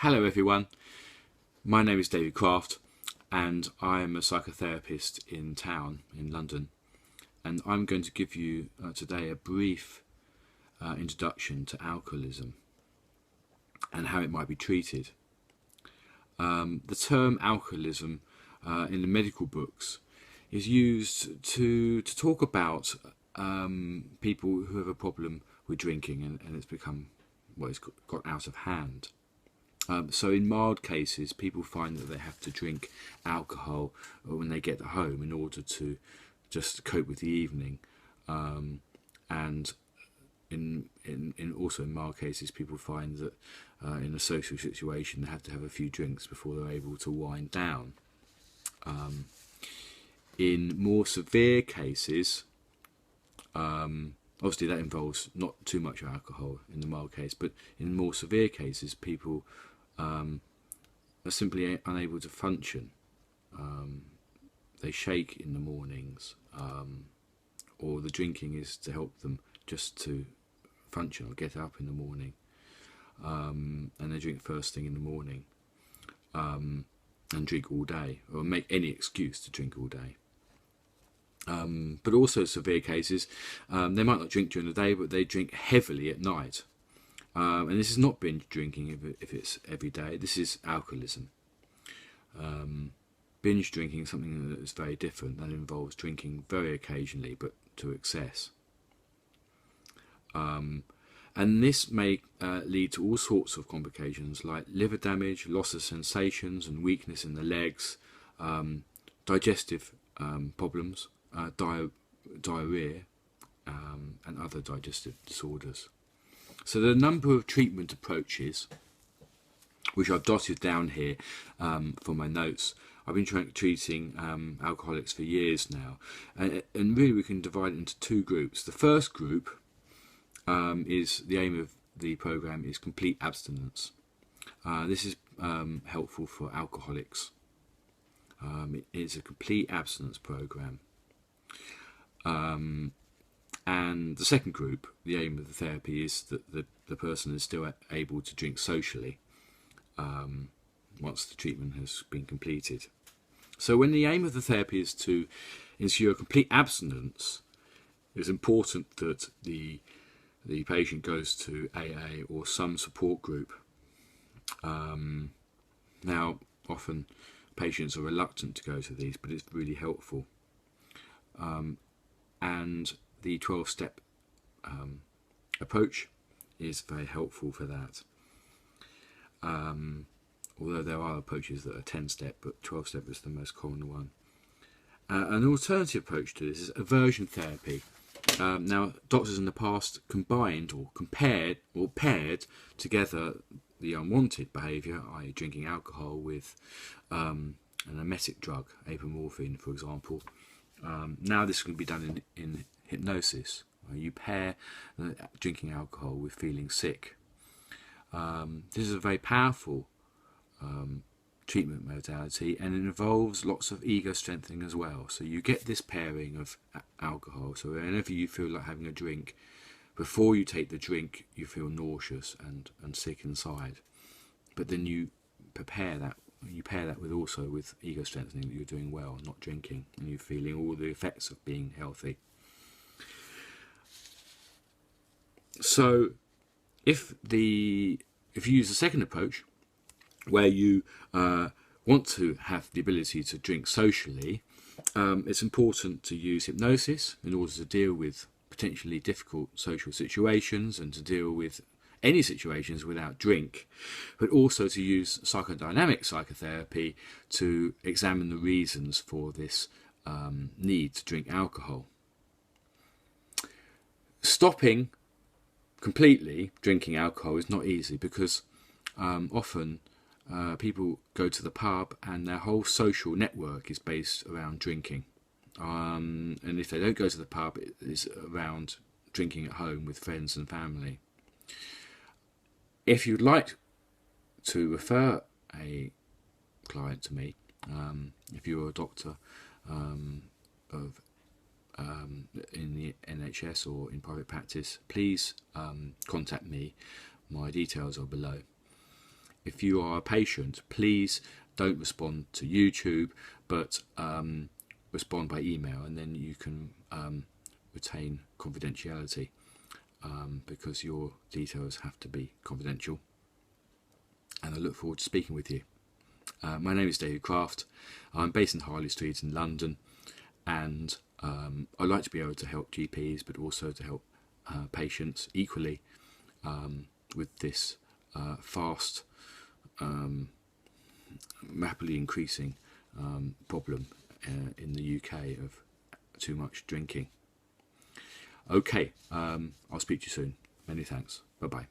Hello everyone, my name is David Kraft and I am a psychotherapist in town in London, and I'm going to give you today a brief introduction to alcoholism and how it might be treated. The term alcoholism in the medical books is used to talk about people who have a problem with drinking and it's become, well, it's got out of hand. So in mild cases, people find that they have to drink alcohol when they get home in order to just cope with the evening. And also in mild cases, people find that in a social situation they have to have a few drinks before they're able to wind down. In more severe cases, obviously that involves not too much alcohol in the mild case, but in more severe cases, people are simply unable to function. They shake in the mornings, or the drinking is to help them just to function or get up in the morning, and they drink first thing in the morning, and drink all day, or make any excuse to drink all day. But also severe cases, they might not drink during the day, but they drink heavily at night. And this is not binge drinking if it's every day. This is alcoholism. Binge drinking is something that is very different. That involves drinking very occasionally, but to excess. And this may lead to all sorts of complications like liver damage, loss of sensations and weakness in the legs, digestive problems, diarrhea, and other digestive disorders. So there are a number of treatment approaches, which I've dotted down here for my notes. I've been treating alcoholics for years now, and really we can divide it into two groups. The first group is, the aim of the program is complete abstinence. This is helpful for alcoholics. It is a complete abstinence program. And the second group, the aim of the therapy is that the person is still able to drink socially once the treatment has been completed. So when the aim of the therapy is to ensure complete abstinence, it's important that the patient goes to AA or some support group. Now, often patients are reluctant to go to these, but it's really helpful. And the 12-step approach is very helpful for that. Although there are approaches that are 10-step, but 12-step is the most common one. An alternative approach to this is aversion therapy. Now, doctors in the past combined or compared or paired together the unwanted behaviour, i.e. drinking alcohol, with an emetic drug, apomorphine, for example. Now this can be done in hypnosis. You pair drinking alcohol with feeling sick. This is a very powerful treatment modality, and it involves lots of ego strengthening as well. So you get this pairing of alcohol. So whenever you feel like having a drink, before you take the drink, you feel nauseous and sick inside. But then you pair that with also with ego strengthening, that you're doing well, not drinking, and you're feeling all the effects of being healthy. So if you use the second approach, where you want to have the ability to drink socially, it's important to use hypnosis in order to deal with potentially difficult social situations and to deal with any situations without drink, but also to use psychodynamic psychotherapy to examine the reasons for this need to drink alcohol. Stopping completely drinking alcohol is not easy, because often people go to the pub and their whole social network is based around drinking. And if they don't go to the pub, it is around drinking at home with friends and family. If you'd like to refer a client to me, if you're a doctor in the NHS or in private practice, please contact me. My details are below. if you are a patient, please don't respond to YouTube, but respond by email, and then you can retain confidentiality, because your details have to be confidential. And I look forward to speaking with you. My name is David Kraft. I'm based in Harley Street in London, and I like to be able to help GPs, but also to help patients equally with this fast, rapidly increasing problem in the UK of too much drinking. Okay, I'll speak to you soon. Many thanks. Bye-bye.